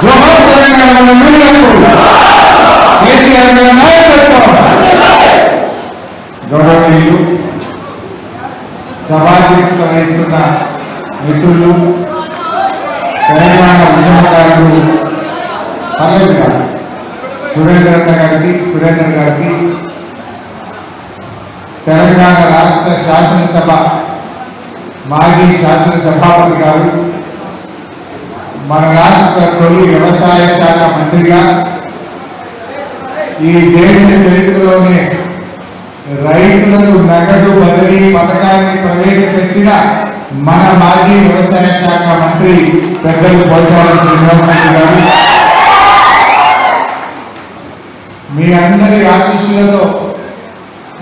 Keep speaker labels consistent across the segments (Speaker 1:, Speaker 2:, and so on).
Speaker 1: జోహార్ తెలంగాణ కేసీఆర్ నాయకత్వం. గౌరవనీయులు సభాధ్యక్షత వహిస్తున్న మిత్రులు తెలంగాణ ఉద్యమకారులు పర్లేదు గారు సురేందర్ గారికి తెలంగాణ రాష్ట్ర శాసనసభ మాజీ శాసనసభాపతి గారు, మన రాష్ట్ర తొలి వ్యవసాయ శాఖ మంత్రిగా ఈ దేశ చరిత్రలోనే రైతులకు నగదు బదిలీ పథకాన్ని ప్రవేశపెట్టిన మన మాజీ వ్యవసాయ శాఖ మంత్రి పెద్దలు పోచారం శ్రీనివాసరెడ్డి గారు, మీ అందరి ఆశీస్సులతో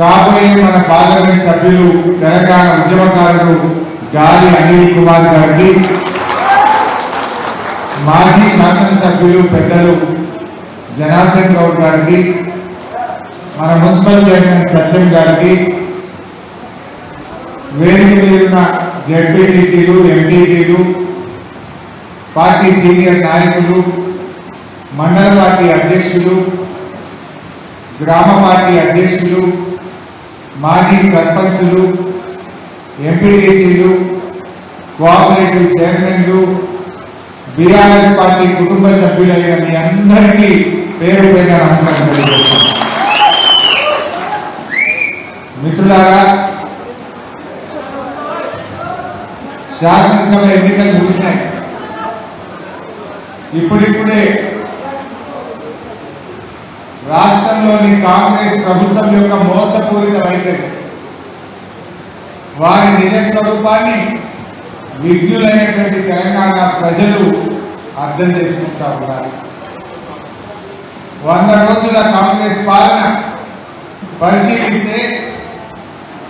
Speaker 1: కాబోయే మన పార్లమెంట్ సభ్యులు తెలంగాణ ఉద్యమకారులు గాలి అనిల్ కుమార్ గారికి, మాజీ శాసనసభ్యులు పెద్దలు జనార్దన్ గౌడ్ గారికి, మన మున్సిపల్ చైర్మన్ సత్యం గారికి, వేదిక మీద జెడ్పీటీసీలు, ఎంపీటీలు, పార్టీ సీనియర్ నాయకులు, మండల పార్టీ అధ్యక్షులు, గ్రామ పార్టీ అధ్యక్షులు, మాజీ సర్పంచులు, ఎంపీటీసీలు, కోఆపరేటివ్ చైర్మన్లు, బీఆర్ఎస్ పార్టీ కుటుంబ సభ్యులైన మీ అందరికీ పేరు పేరున నమస్కారం తెలియజేస్తాను. మిత్రులారా, శాసనసభ ఎన్నికలు ముగిసినాయి. ఇప్పుడిప్పుడే రాష్ట్రంలోని కాంగ్రెస్ ప్రభుత్వం యొక్క మోసపూరిత వైఖరి, వారి నిజ స్వరూపాన్ని విజ్ఞులైనటువంటి తెలంగాణ ప్రజలు అర్థం చేసుకుంటా ఉన్నారు. 100 రోజుల కాంగ్రెస్ పాలన పరిశీలిస్తే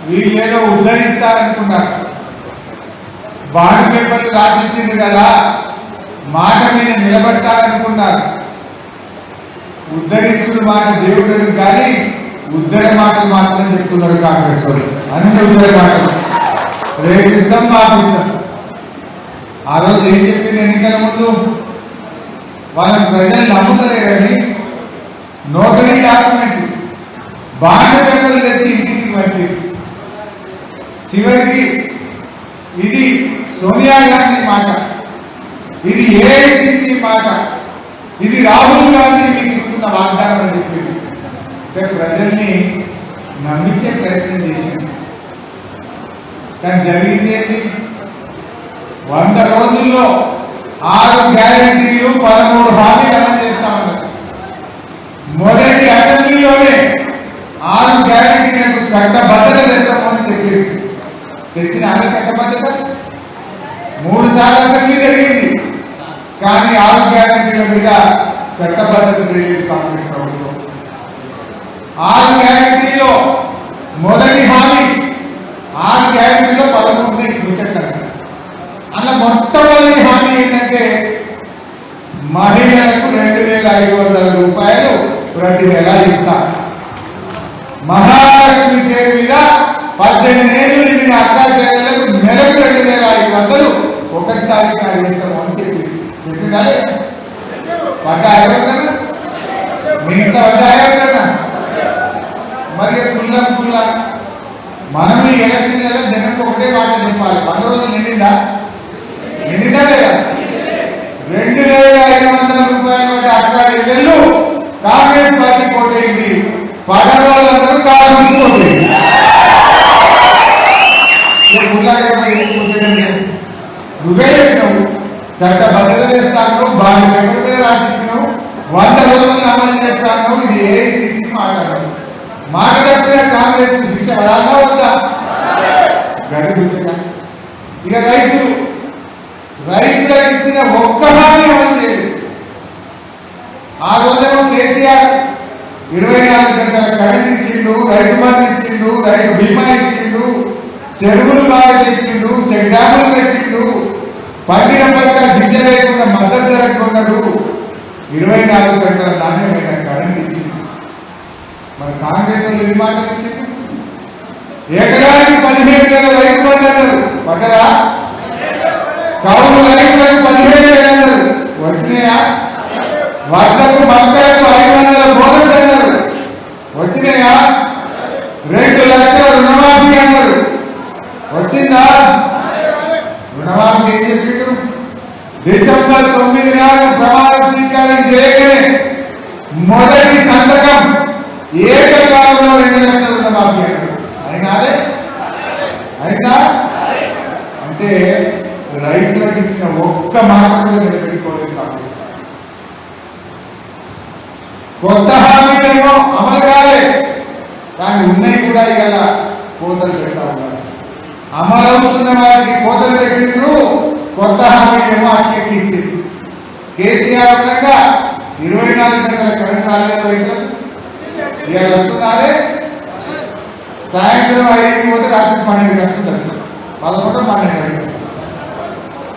Speaker 1: వీళ్ళేదో ఉద్ధరిస్తారనుకున్నారు. బాండ్ పేపర్లు రాసిచ్చింది కదా, మాట మీద నిలబడతారనుకున్నారు. ఉద్ధరించుడు మాట దేవుడు కానీ ఉద్ధర మాటలు మాత్రం చెప్తున్నారు కాంగ్రెస్ వాళ్ళు. అన్ని ఉద్ధర మాటలు, రేపు ఇస్తాం మాపిస్తాం. ఆ రోజు ఏం చెప్పింది ఎన్నికల ముందు? వాళ్ళ ప్రజలు నమ్ముతారే కానీ నోటరీ డాక్యుమెంట్ బాండ్ పేపర్లు తెచ్చి ఇంటికి వచ్చేది. చివరికి ఇది సోనియా గాంధీ మాట, ఇది ఏఐసిసి మాట, ఇది రాహుల్ గాంధీ మీకు ఇస్తున్న వాగ్దానం అని చెప్పింది. ప్రజల్ని నమ్మించే ప్రయత్నం చేసింది. కానీ జరిగింది ఏంటి? 100 రోజుల్లో 6 గ్యారెంటీలు 13 హామీలు అమలు చేస్తామన్నారు. మొదటి అసెంబ్లీలోనే 6 గ్యారెంటీలకు చట్టబద్ధత తెస్తామని చెప్పింది. తెచ్చిన అన్ని చట్టబద్ధత 3 సార్లు అసెంబ్లీ జరిగింది, కానీ 6 గ్యారెంటీల మీద చట్టబద్ధత తెలియదు కాంగ్రెస్ ప్రభుత్వం. 6 గ్యారెంటీలో మొదటి హామీ, 6 గ్యారెంటీలో 13 ముచ్చట్టారు. అలా మొట్టమొదటి హామీ ఏంటంటే మహిళలకు 2500 రూపాయలు ప్రతి నెల ఇస్తారు. మహాలక్ష్మి పేరు మీద 18 ఏళ్ళు నిండిన అక్కా చెల్లెలకు నెలకు 2500 1వ తారీఖు ఇస్తామని చెప్పింది. పడ్డా ఎవరికన్నా? మిగతా పడ్డా ఎవరికన్నా? మరి కుల్ల మనం ఈ ఎలక్షన్లలో జనంకు ఒకటే మాట చెప్పాలి. 100 రోజులు నిండిందా లేదా? 2500 రూపాయలు అక్కా చెల్లెళ్ళు కాంగ్రెస్ పార్టీ కోటైంది. పడవాళ్ళందరూ కాంగ్రెస్ కోటైంది. నువ్వే చెప్పినావు చట్టబద్ధత చేస్తాను, బాగా పెట్టుబడి రాసిచ్చినావు, 100 రోజులు అమలు చేస్తాను. ఇది ఏఐసిసి మాట్లాడారు. మాట చెప్పిన కాంగ్రెస్ శిక్ష పడాలా వద్దా? గడి ఇక రైతులకు ఇచ్చిన ఒక్క హామీ అమలు చేయలేదు. ఆ రోజేమో కేసీఆర్ 24 గంటల కరెంట్ ఇచ్చిండు, రైతు బంధు ఇచ్చిండు, రైతు బీమా ఇచ్చిండు, చెరువులు బాగా చేసిండు, చెక్ డ్యాములు పెట్టిండు, పండిన పంట గింజ లేకుండా మద్దతు ధరకు కొన్నాడు, 24 గంటల నాణ్యమైన కరెంట్ ఇచ్చిండు. మరి కాంగ్రెస్ వాళ్ళు ఎన్ని మాటలు ఇచ్చింది? ఎకరానికి 15,000 రైతు బంధు అన్నారు. పడ్డదా? కౌలు రైతులకు 15,000 అన్నారు. వచ్చినాయా? వడ్లకు మక్కలకు 500 బోనస్ అన్నారు, వచ్చినాయా? 2 లక్షల రుణమాఫీ అన్నారు, వచ్చిందా? రుణమాఫీ ఏం చెప్పిండు? డిసెంబర్ 9 నాడు ప్రమాణ స్వీకారం చేయగానే మొదటి సంతకం ఏకకాలంలో 2 లక్షల రుణమాఫీ అన్నారు. అయినాదే అయినా అంటే రైతులకు ఇచ్చిన ఒక్క మాట కూడా నిలబెట్టుకోలేదు కాంగ్రెస్. కొత్త హామీలేమో అమలు కాలే, కానీ ఉన్నాయి కూడా ఇలా కోతలు పెడతా ఉన్నారు. అమలవుతున్న వారికి కోతలు పెట్టిండ్రు, కొత్త హామీలేమో అట్టెక్కించింది. కేసీఆర్ ఉండగా 24 గంటల కరెంట్ రాలేదు రైతులకు. ఇవాళ వస్తున్నారే, సాయంత్రం 5 పోతే రాత్రి 12 వస్తుంది, 11 12 అవుతుంది.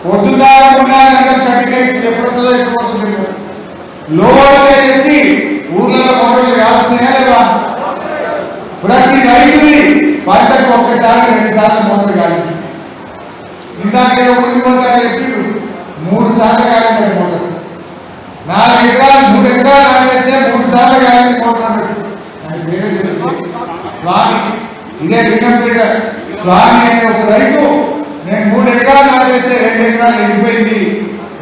Speaker 1: పొద్దుగా 3 గంటలు కట్టిక ఎప్పుడు వస్తుందో ఎప్పుడు పోతుంది. లోపలికే తెచ్చి ఊర్లలో మొదలు కాలుతున్నాయా లేదా? ప్రతి రైతుని పంటకు ఒక్కసారి 2 సార్లు మొదలు కాలి. ఇందాక ఊరిపోతా చెప్పి 3 సార్లు కాలింది మోటార్. 4 ఎకరాలు 3 ఎకరాలు నాటేస్తే 3 సార్లు కాలింది మోటార్. స్వామి ఇదే లింగంపేట స్వామి అనే ఒక రైతు, నేను 3 ఎకరాలు నాటేస్తే 2 ఎకరాలు ఎండిపోయింది,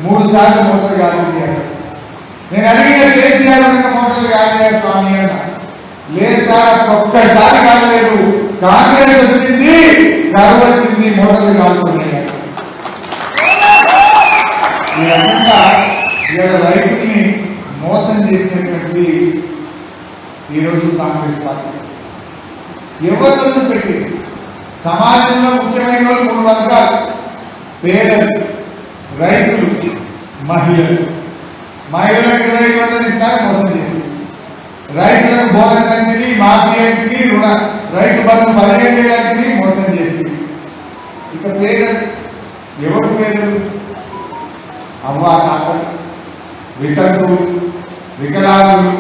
Speaker 1: 3 సార్లు మోటార్ కాలింది. నేను అడిగిన కేసీఆర్ మోటార్లు కాలేదు స్వామి అన్న. లేదు సార్, ఒక్కసారి కాలేదు, కాంగ్రెస్ వచ్చింది, కరువు వచ్చింది, మోటార్లు కాలుతున్నాయి. ఈ రకంగా ఇవాళ రైతుల్ని మోసం చేసినటువంటి ఈరోజు కాంగ్రెస్ పార్టీ ఎవరితో పెట్టి సమాజంలో ముఖ్యమైన వాళ్ళు 3 వర్గాలు: పేదలు, రైతులు, మహిళలు. మహిళలకు 2500 ఇస్తారు, మోసం చేసింది. రైతులకు బోనస్ అంటిని, మాఫీ అంటిని, రైతు బంధు 15,000 అంటిని మోసం చేసింది. ఇక పేదలు ఎవరు? పేదలు అవ్వా తాతలు, వితంతువులు, వికలాంగులు,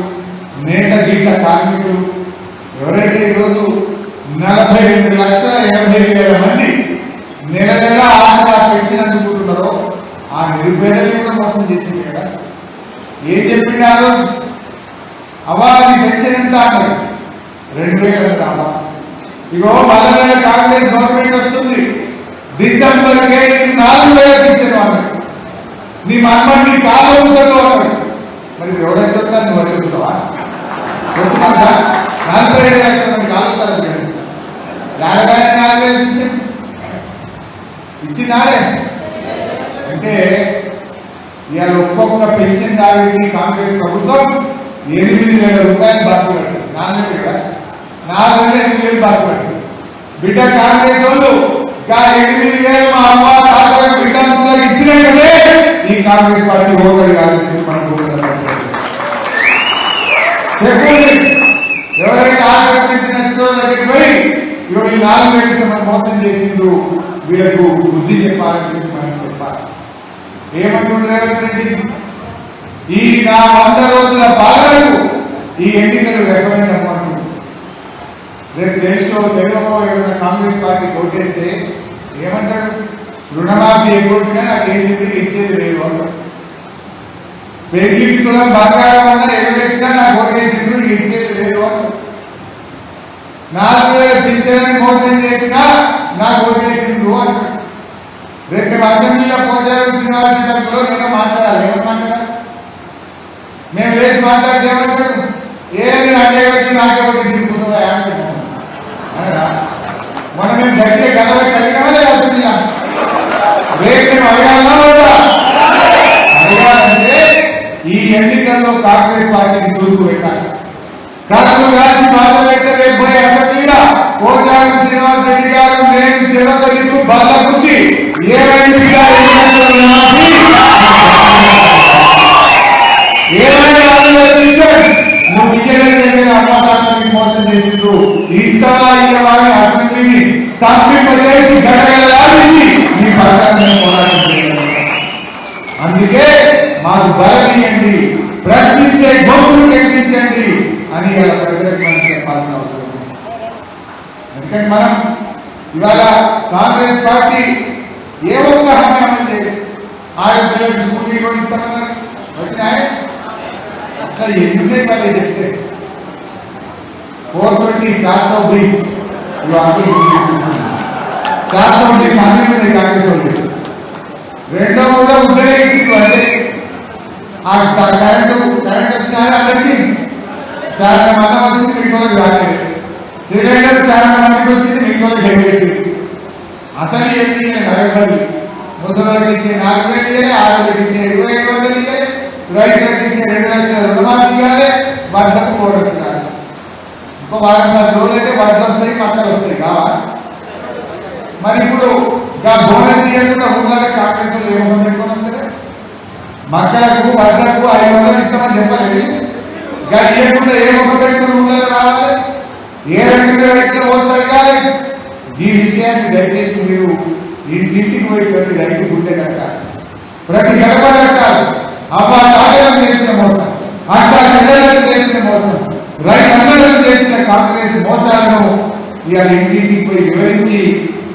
Speaker 1: నేత గీత కార్మికులు, ఎవరైతే ఈరోజు 42,80,000 మంది నెల నెల ఆసరా పెన్షన్ అందుకుంటున్నారో ఆ నిరుపేదల్ని కూడా మోసం చేసింది కదా. ఏం చెప్పింది ఆ రోజు? అవాది పెన్షన్ ఎంత అన్నారు? 2,000 రావా. ఇగో మళ్ళీ కాంగ్రెస్ గవర్నమెంట్ వస్తుంది, డిసెంబర్ 4,000 పెన్షన్ అన్నారు. నీ మనమని కాలు అవుతుందో అన్నాడు. మరి ఎవరైనా చెప్తాను, నువ్వు చెప్తున్నావా? చెప్తున్నా 45 లక్షల మంది కాలుస్తారు. యాడగానే 4,000 ఇచ్చినారే అంటే ఇవాళ ఒక్కొక్క పెన్షన్ దానికి కాంగ్రెస్ ప్రభుత్వం 8,000 రూపాయలు బాకీ పడుతుంది. 4,000 బాకీ పడుతుంది. బిడ్డ కాంగ్రెస్ వాళ్ళు 8,000 మా అమ్మ తాతలకు బిడ్డలకు ఇచ్చినట్టే ఈ కాంగ్రెస్ పార్టీ ఓటరు కాదు. చెప్పండి, ఎవరైతే ఆకర్షించిన దగ్గరికి పోయి ఇవాళ ఈ 4,000 మనం మోసం చేసిండు, వీళ్ళకు బుద్ధి చెప్పాలని చెప్పి మనం చెప్పాలి. ఏమంటుండ్రు రేవంత్ రెడ్డి? ఈ నా 100 రోజుల పాలనకు ఈ ఎన్నికలు రికమెండ్ అవ్వమంటుంది. రేపు దేశంలో తెలుగులో ఏమైనా కాంగ్రెస్ పార్టీ ఓటేస్తే ఏమంటాడు? రుణమాఫీ ఎగ్గొట్టినా నాకు వేసింది ఇచ్చేది లేదు అంటాడు. పెళ్లికి తులం బంగారం అన్నా ఎగబెట్టినా నాకు ఓటేసింది ఇచ్చేది లేదు అంటాడు. 4,000 పింఛన్ మోసం చేసినా నాకు ఓటేసిండు అంటాడు. రేపు మేము అసెంబ్లీలో పోచారం శ్రీనివాసరావులో నేను మాట్లాడాలి. ఏమని మాట్లాడాలి? మేము వేసి మాట్లాడితే ఏమంటాడు? ఏమి అంటే నాకే ఓటేసింది కూర్చోదా అంటున్నాం అనగా మనం మేము గట్టిగా కలబెట్టి అడిగామా లేదా? రేపు మేము అడగాలంటే ఈ ఎన్నికల్లో కాంగ్రెస్ పార్టీని చూపు పెట్టాలి. కడప గారి బాధ పెట్టే రేపు అసెంబ్లీలో పోచారం శ్రీనివాస్ రెడ్డి గారు నేను చిరతకు బాధ బుద్ధి ఏమైనా నువ్వు ఇయ్యలేని అమ్మతాన్ని మోసం చేసిండ్రు. ఇస్తావా ఇవ్వాలి అసెంబ్లీని తప్పిపజేసి గడగలలాడింది నీ పక్షాన్ని పోరాటం చేయాలి. అందుకే మాకు బలమీయండి, ప్రశ్నించే గొంతులు కల్పించండి అని ప్రజలకు మనం చెప్పాల్సిన అవసరం ఉంది. ఎందుకంటే మనం ఇవాళ కాంగ్రెస్ పార్టీ ఏ ఒక్క హామీ అమలు చేయలేదు. 6 పిల్లలకు స్కూటీ కూడా ఇస్తామన్నారు, వచ్చినాయి అట్లా ఎందుకే మళ్ళీ చెప్తే 420 420 కాంగ్రెస్ ఉంది. రెండో కూడా ఉద్యోగించు అంటే ఆ కరెంట్ వచ్చినా అందరికీ చాలా మంది వచ్చింది, మీకు రాలేదు. సిలిండర్ చాలా మందికి వచ్చింది, మీకు హెవీ. అసలు ఏంటి నగదు ముసలికి ఇచ్చే 4,000 ఇవ్వాలి, 6,000 ఇచ్చే 2,500 ఇవ్వాలి, రైతులకు ఇచ్చే 2 లక్షల రుణమాఫీ ఇవ్వాలి, బట్టలకు పోరొస్తున్నారు. ఇంకో వారం 10 రోజులు అయితే బట్టలు వస్తాయి, మక్కలు వస్తాయి కావా? మరి ఇప్పుడు ఇంకా బోనస్ ఇవ్వకుండా ఊళ్ళో కాంగ్రెస్ ఏమో పెట్టుకొని వస్తారు. మక్కలకు బట్టలకు 500 ఇస్తామని చెప్పలేదు. ఇంకా ఇవ్వకుండా ఏ మొక్క పెట్టుకుని ఊళ్ళో రావాలి, ఏ రకంగా రైతులు ఓట్లు కావాలి. ఈ విషయాన్ని దయచేసి మీరు ఇంటికి పోయి ప్రతి రైతు గుండె కట్టాలి, ప్రతి గడప కట్టాలి. అబ్బా తాగలకు చేసిన మోసం, అక్క చెల్లెలకు చేసిన మోసం, రైతులందరూ చేసిన కాంగ్రెస్ మోసాలను ఇవాళ ఇంటికి పోయి వివరించి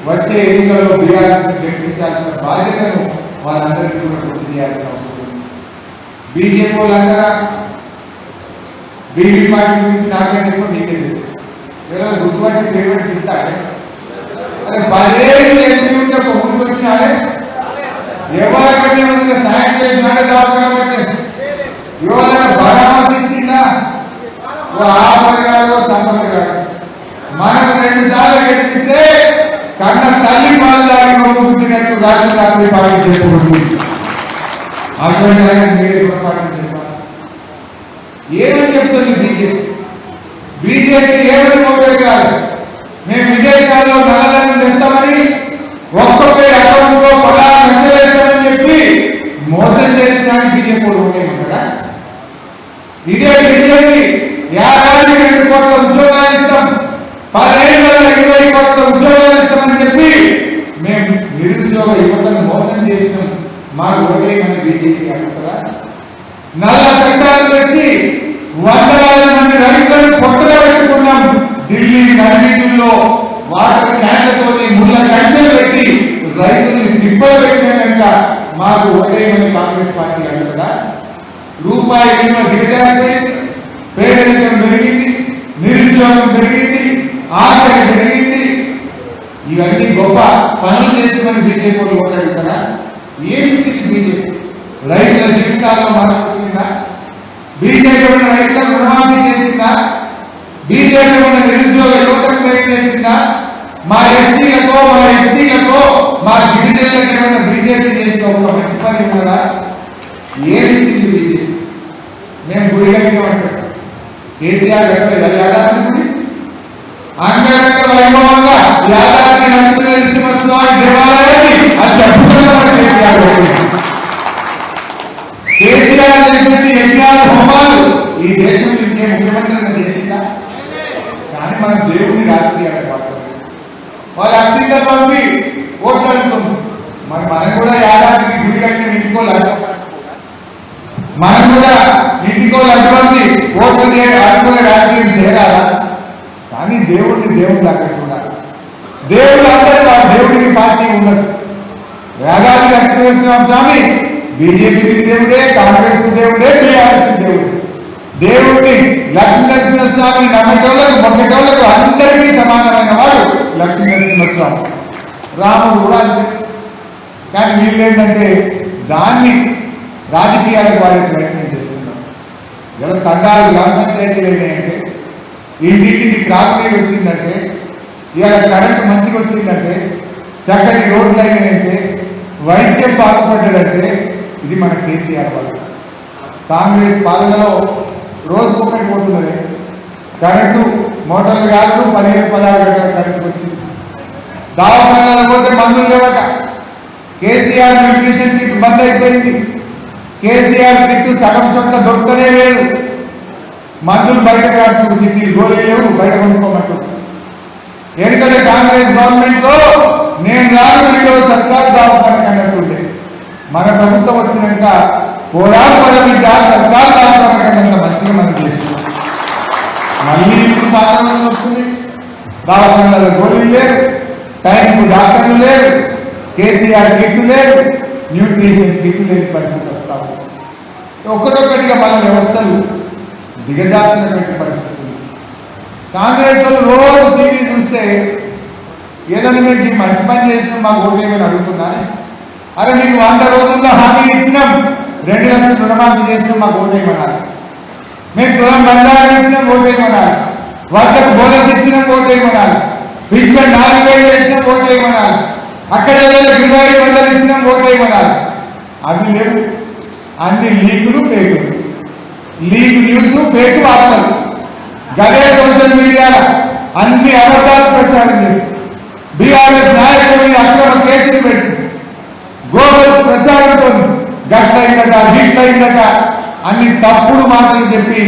Speaker 1: వచ్చే ఎన్నికల్లో బీఆర్ఎస్ గెలిపించాల్సిన బాధ్యతను వాళ్ళందరికీ కూడా పూర్తి చేయాల్సిన అవసరం ఉంది. బీజేపీ వాళ్ళందరూ బీజేపీ పార్టీ గురించి నాకంటే కూడా మీకే తెలుసు. ఇలా గుర్తుపట్టి పేమెంట్ తింటారే, 10 ఏళ్ళు ఎంపీ ఉంటే ఒక ఊరికి వచ్చినాడే, ఎవరికంటే ఉంటే సాయం చేసినాడే, దవాఖాన ఎవరైనా పరామర్శించిందా? ఆపద కాదు, సంపద కాదు. మనం 2 సార్లు గెలిపిస్తే కన్న తల్లి పాలు పుట్టినట్టు రాష్ట్ర పార్టీ చెప్పబడుతుంది. అటువంటి మీరు పార్టీ చెప్పాలి. ఏమని చెప్తుంది బీజేపీ? బీజేపీ ఏమని మోపే కాదు, మేము విదేశాల్లో నల్లధనం తెస్తామని ఒక్కొక్క అకౌంట్ లో 16 లక్షలు వేస్తామని చెప్పి మోసం చేసినానికి బీజేపీ ఓటేయమంటారా? ఇదే బీజేపీ 52 కోట్ల ఉద్యోగాలు ఇస్తాం, 10 ఏళ్ళ 20 కోట్ల ఉద్యోగాలు ఇస్తామని చెప్పి మేము నిరుద్యోగ యువతను మోసం చేసినాం, మాకు ఓటేయమని బీజేపీ అంటారా? నల్ల చట్టాలు తెచ్చి వందలాది మంది రైతులను పొట్టలో పెట్టుకున్నాం. ఢిల్లీ నడివీధుల్లో వాటర్ క్యాన్లతో ముళ్ళ కంచెలు పెట్టి రైతుల్ని తిప్పలు పెట్టినాక మాకు ఓటేయమని కాంగ్రెస్ పార్టీ అంటారా? రూపాయి విలువ దిగజారిపోయింది, పేదరికం పెరిగింది, నిరుద్యోగం పెరిగింది, ఆకలి పెరిగింది. ఇవన్నీ గొప్ప పనులు చేసుకుని బీజేపీ వాళ్ళు ఓటాడుతారా? ఏమిచ్చింది బీజేపీ? రైతుల జీవితాల్లో మార్పు వచ్చిందా? బీజేపీ ఉన్న రైతులకు రుణమాఫీ చేసిందా? బీజేపీ ఉన్న నిరుద్యోగ యువతకు ప్రయత్నం చేసిందా? మా ఎస్టీలకో మా ఎస్టీలకో మా గిరిజనులకు ఏమైనా బీజేపీ చేసిన ఒక మంచి పని ఉన్నదా? ఏమిచ్చింది బీజేపీ? మేము గుడి కట్టామంటాం, కేసీఆర్ కట్టలేదు యాదాద్రి గుడి. అంగరంగ వైభవంగా యాదాద్రి నరసింహస్వామి దేవాలయాన్ని అత్యద్భుతంగా కేసీఆర్ కేసీఆర్ చేసినట్టు యజ్ఞాల హోమాలు ఈ దేశంలో ఇంకే ముఖ్యమంత్రి చేసిందా? కానీ మన దేవుడిని రాజకీయాలు పడుతుంది. వాళ్ళు అక్షింతలు పంపి ఓట్లు అనుకుంది. మనం కూడా యాదాద్రికి గుడి కట్టిన ఇంటికోలేదు, మనం కూడా ఇంటికో అటువంటి ఓట్లు అనుకునే రాజకీయం చేయాలా? కానీ దేవుడిని దేవుడు అక్కడ చూడాలి. దేవుడు అందరూ ఆ దేవుడికి పార్టీ ఉండదు. యాదాద్రి లక్ష్మీనరసింహ స్వామి బీజేపీకి దేవుడే, కాంగ్రెస్ దేవుడే, టీఆర్ఎస్ దేవుడు. దేవుడిని లక్ష్మీనరసింహ స్వామిని నమ్మటోళ్లకు మొక్కటోళ్లకు అందరికీ సమానమైన వాడు లక్ష్మీనరసింహ స్వామి. రాముడు కూడా అంతే. కానీ వీళ్ళేంటంటే దాన్ని రాజకీయాలకు వాడే ప్రయత్నం చేస్తున్నారు. ఎవరు తండాలు గ్రామ పంచాయతీలు అయినాయంటే, ఇంటికి త్రాగునీరు వచ్చిందంటే, ఇవాళ కరెంటు మంచిగా వచ్చిందంటే, చక్కటి రోడ్లు అయినాయంటే, వైద్యం బాగుపడ్డదంటే ఇది మన కేసీఆర్ వల్ల. కాంగ్రెస్ పాలనలో రోజుకొకటి పోతున్నది. కరెంటు మోటార్లు కాదు 15-16 గంటల కరెంటు వచ్చింది. దవాఖానాల పోతే మందులు లేవట. కేసీఆర్ న్యూట్రిషన్ కిట్ బంద్ అయిపోయింది. కేసీఆర్ కిట్ సగం చోట్ల దొరకనే లేదు. మందులు బయట కాదు, సిటీ గోళీ లేవు, బయట కొనుక్కోమంటు. ఎందుకంటే కాంగ్రెస్ గవర్నమెంట్ లో నేను రాను వీడియో సర్కారు దవాఖానకు అన్నట్టుండే. మన ప్రభుత్వం వచ్చినాక పోరాడు పడబిడ్డ సర్కారు దవాఖానకన్నా మంచిగా మనం చేస్తున్నాం. మళ్ళీ ఇప్పుడు పాలన వస్తుంది. దవాఖానాలో గోళీలు లేరు, టైంకు డాక్టర్లు లేరు, కేసీఆర్ కిట్లు లేరు, న్యూట్రిషన్ కిట్లు లేని పరిస్థితి వస్తాము. ఒక్కటొక్కటిగా మన వ్యవస్థలు దిగజారినటువంటి పరిస్థితి. కాంగ్రెస్ వాళ్ళు రోజు టీవీ చూస్తే ఏదైనా మీకు మంచి పని చేసిన మాకు ఓటేమని అడుగుతున్నారు. అరే మీకు 100 రోజుల్లో హామీ ఇచ్చినాం, 2 లక్షల రుణమాఫీ చేసినాం, మాకు ఓటేయమన్నారు. మేము తులం బంగారం ఇచ్చినాం, ఓటేయమన్నారు. వాళ్ళకు బోనస్ ఇచ్చినాం, ఓటేయమన్నారు. పింఛన్ 4000 వేసినాం, ఓటేయమన్నారు. అక్కడ 20,000 ఇచ్చినాం, ఓటేయమన్నారు. అవి లేవు. అన్ని లీకులు, ఫేకులు, లీక్ న్యూస్, ఫేక్ వార్తలు, గదే సోషల్ మీడియాలో అన్ని అబద్ధాలు ప్రచారం చేస్తారు. బీఆర్ఎస్ నాయకులు అక్రమ కేసులు పెట్టి గోబల్ ప్రచారంతో గట్లయిందట, గిట్లయిందట అన్ని తప్పుడు మాటలు చెప్పి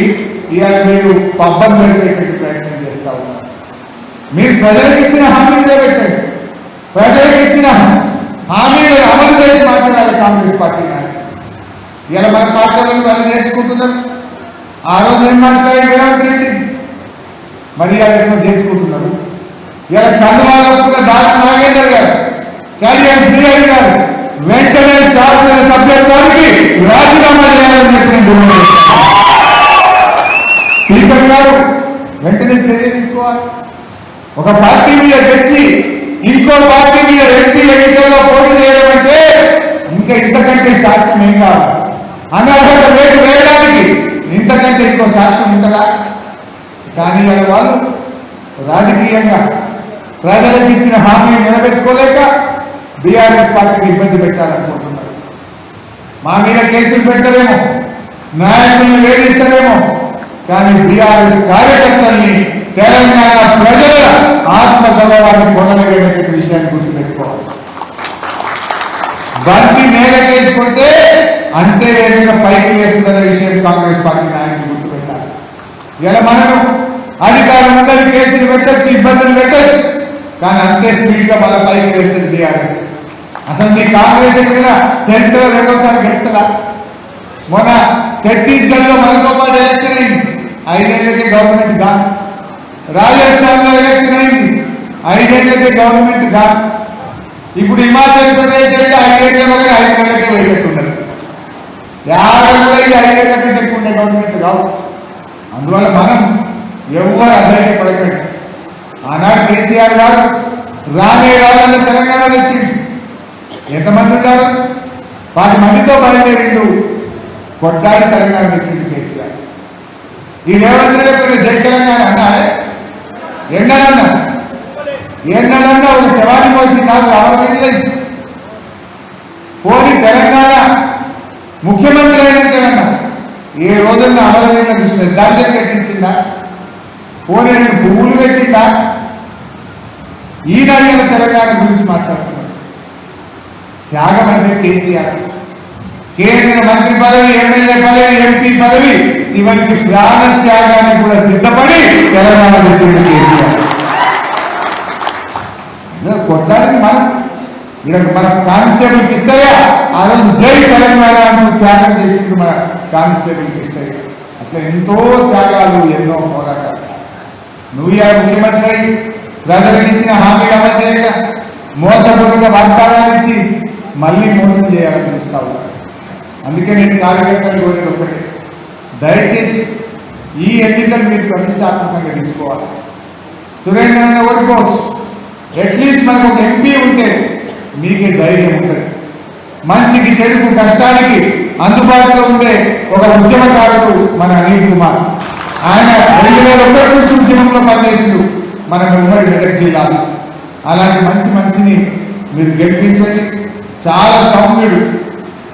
Speaker 1: ఇవాళ మీరు పబ్బం పెట్టే ప్రయత్నం చేస్తా ఉన్నారు. మీరు ప్రజలకు ఇచ్చిన హామీలు పెట్టండి. ప్రజలకు ఇచ్చిన హామీలు అమలు చేసి మాట్లాడాలి కాంగ్రెస్ పార్టీ నాయకులు. ఇలా మన పార్టీలను వాళ్ళు నేర్చుకుంటున్నారు. ఆ రోజు ఏం మాట్లాడారు రేవంత్ రెడ్డి, మరి ఇలా నేర్చుకుంటున్నారు. ఇలా కండువాలకున్న దాని నాగేందర్ గారు, కళ్యాణ్ శ్రీహరి గారు వెంటనే శాసన సభ్యత్వానికి రాజీనామా చేయాలని చెప్పిన స్పీకర్ గారు వెంటనే చర్య తీసుకోవాలి. ఒక పార్టీ మీద తెచ్చి ఇంకో పార్టీ మీద ఎంపీ ఎన్నికల్లో పోటీ చేయడం అంటే ఇంకా ఇంతకంటే సాక్ష్యం ఏం కావాలి? అనర్హత వేటు వేయడానికి ఇంతకంటే ఇంకో సాక్ష్యం ఉంటుందా? కానీ వాళ్ళు రాజకీయంగా ప్రజలకు ఇచ్చిన హామీని నిలబెట్టుకోలేక బీఆర్ఎస్ పార్టీకి ఇబ్బంది పెట్టాలనుకుంటున్నారు. మా మీద కేసులు పెట్టలేమో, నాయకుల్ని వేధిస్తలేమో, కానీ బీఆర్ఎస్ కార్యకర్తల్ని తెలంగాణ ప్రజల ఆత్మగౌరవాన్ని పొందలేటువంటి విషయాన్ని గుర్తుపెట్టుకోవాలి. బంతి నేలకేసుకుంటే అంతే వేగంగా పైకి వేస్తుందనే విషయం కాంగ్రెస్ పార్టీ నాయకులు గుర్తుపెట్టాలి. ఇలా మనము అధికారం ఉందని కేసులు పెట్టచ్చు, ఇబ్బందులు పెట్టచ్చు, కానీ అంతే స్పీడ్ గా మన పైకి వేస్తుంది బీఆర్ఎస్. అసలు మీ కాంగ్రెస్ ఎక్కడ సెంటర్ రెండోసారి గెలుస్తుందా? మొన్న ఛత్తీస్గఢ్ లో మనతో పాటు ఎలక్షన్ అయింది, 5 ఏళ్లకే గవర్నమెంట్ గా. రాజస్థాన్ లో ఎలక్షన్ అయింది, 5 ఏళ్లకే గవర్నమెంట్ గా. ఇప్పుడు హిమాచల్ ప్రదేశ్ అయితే 5 ఏళ్ల వరకు 5 ఏళ్లకే వెళ్ళేట్టున్నారు. 50 కూడా 5 ఏళ్ల కంటే ఎక్కువ ఉండే గవర్నమెంట్ కావు. అందువల్ల మనం ఎవరు అధైర్యపడకండి. ఆనాడు కేసీఆర్ గారు రానే రావాలని తెలంగాణ వచ్చింది. ఎంతమంది ఉన్నారు? 10 మందితో బయలుదేరిండు, కొట్టాలి తెలంగాణ వచ్చింది కేసీఆర్. ఈ రేవంత్ రెడ్డి జై తెలంగాణ అన్నారే, ఎన్నడన్నా ఒక శవాన్ని మోసి నాకు అవసరం. పోనీ తెలంగాణ ముఖ్యమంత్రి అయిన తెలంగాణ ఏ రోజున్న అమరవీరుల చూసిన దార్శనం కట్టించిందా? పోనీ పువ్వులు పెట్టిందా? ఈనాడు తెలంగాణ గురించి మాట్లాడుతున్నారు. త్యాగం అంటే కేసీఆర్. కేంద్ర మంత్రి పదవి, ఎమ్మెల్యే పదవి, ఎంపీ పదవి, చివరికి ప్రాణ త్యాగానికి కూడా సిద్ధపడి తెలంగాణ వచ్చింది కేసీఆర్. కొట్టాలని మనం ఇక్కడ మన కానిస్టేబుల్కి ఇస్తాయా? ఆ రోజు జై తెలంగాణ అంటూ త్యాగం చేసింది మన కానిస్టేబుల్కి ఇస్తాయి. అట్లా ఎంతో త్యాగాలు, ఎన్నో పోరాటాలు. నువ్వు ముఖ్యమంత్రి అయి ప్రజలకు ఇచ్చిన హామీలు అమలు చేయక మోసపూరిత వాగ్దానాలు ఇచ్చి మళ్ళీ మోసం చేయాలని చూస్తావు. అందుకే నేను కార్యకర్తలు కోరేది ఒకటి, దయచేసి ఈ ఎన్నికలు మీరు ప్రతిష్టాత్మకంగా తీసుకోవాలి. సురేంద్రన్న ఓడిపోవచ్చు, అట్లీస్ట్ మనకు ఒక ఎంపీ ఉంటే మీకే ధైర్యం ఉంటుంది. మంచికి, చెడుకు, కష్టానికి అందుబాటులో ఉండే ఒక ఉద్యమకారుడు మన అనిల్ కుమార్. ఆయన 2001 నుంచి ఉద్యమంలో పనిచేస్తూ మన ఉమ్మడి మెదక్ జిల్లాలో. అలాంటి మంచి మనిషిని మీరు గెలిపించండి. చాలా సౌమ్యుడు,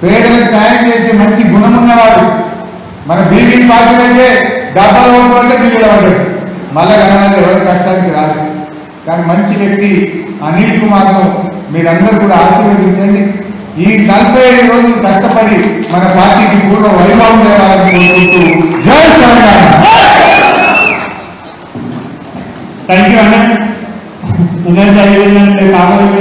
Speaker 1: పేదలకు సాయం చేసి మంచి గుణం ఉన్నవాడు. మన బీబీ పార్టీ అయితే డబ్బాలు ఓడిపోతే బిల్లులు పడ్డాడు, మళ్ళా కనబడి ఎవరి కష్టానికి రాదు. కానీ మంచి వ్యక్తి అనిల్ కుమార్ను మీరందరూ కూడా ఆశీర్వదించండి. ఈ 45 రోజులు కష్టపడి మన పార్టీకి పూర్వ వైభవం చేయాలని కోరుకుంటూ జై తెలంగాణ.
Speaker 2: థ్యాంక్ యూ అన్న.